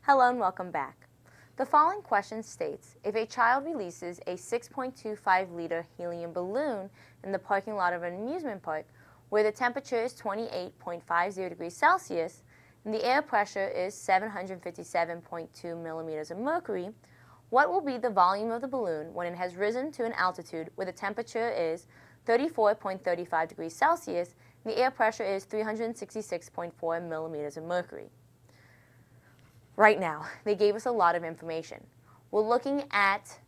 Hello and welcome back. The following question states, if a child releases a 6.25-liter helium balloon in the parking lot of an amusement park where the temperature is 28.50 degrees Celsius and the air pressure is 757.2 millimeters of mercury, what will be the volume of the balloon when it has risen to an altitude where the temperature is 34.35 degrees Celsius and the air pressure is 366.4 millimeters of mercury? Right now, they gave us a lot of information. We're looking at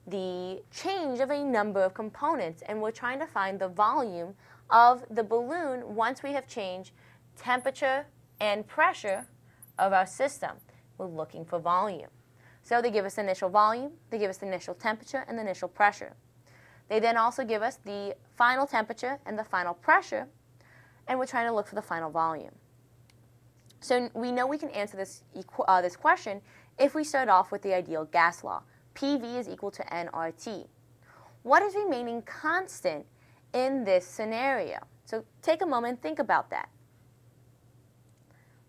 the change of a number of components, and we're trying to find the volume of the balloon once we have changed temperature and pressure of our system. We're looking for volume. So they give us the initial volume, they give us the initial temperature and the initial pressure. They then also give us the final temperature and the final pressure, and we're trying to look for the final volume. So we know we can answer this question if we start off with the ideal gas law. PV is equal to nRT. What is remaining constant in this scenario? So take a moment and think about that.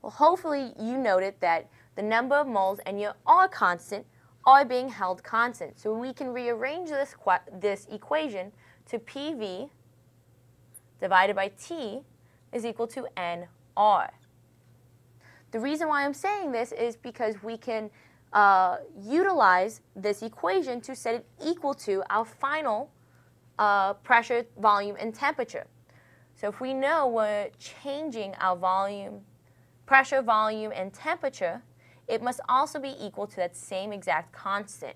Well, hopefully you noted that the number of moles and your R constant are being held constant. So we can rearrange this equation to PV divided by T is equal to nR. The reason why I'm saying this is because we can utilize this equation to set it equal to our final pressure, volume, and temperature. So if we know we're changing our volume, pressure, volume, and temperature, it must also be equal to that same exact constant.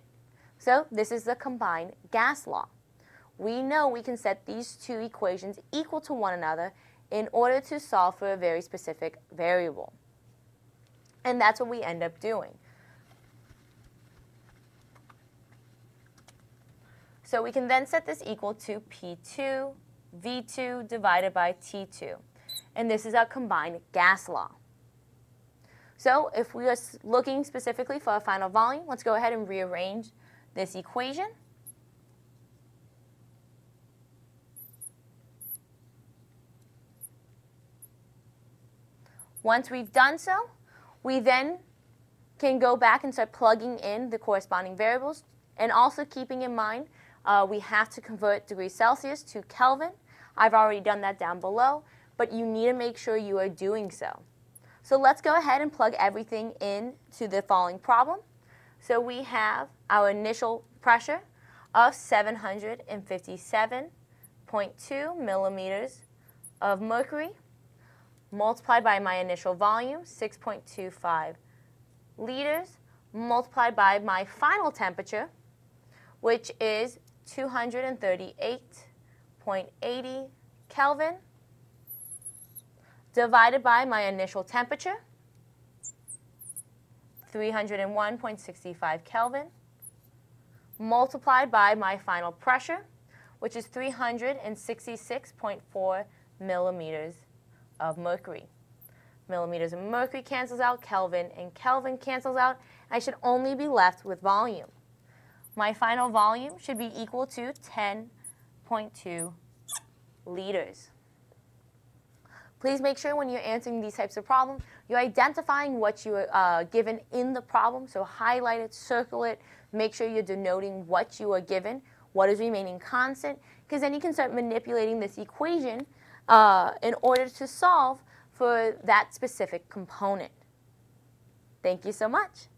So this is the combined gas law. We know we can set these two equations equal to one another in order to solve for a very specific variable. And that's what we end up doing. So we can then set this equal to P2, V2 divided by T2. And this is our combined gas law. So if we are looking specifically for a final volume, let's go ahead and rearrange this equation. Once we've done so, we then can go back and start plugging in the corresponding variables, and also keeping in mind we have to convert degrees Celsius to Kelvin. I've already done that down below, but you need to make sure you are doing so. So let's go ahead and plug everything into the following problem. So we have our initial pressure of 757.2 millimeters of mercury, multiplied by my initial volume, 6.25 liters, multiplied by my final temperature, which is 238.80 Kelvin, divided by my initial temperature, 301.65 Kelvin, multiplied by my final pressure, which is 366.4 millimeters of mercury. Millimeters of mercury cancels out, Kelvin and Kelvin cancels out. I should only be left with volume. My final volume should be equal to 10.2 liters. Please make sure when you're answering these types of problems, you're identifying what you are given in the problem. So highlight it, circle it, make sure you're denoting what you are given, what is remaining constant, because then you can start manipulating this equation in order to solve for that specific component. Thank you so much.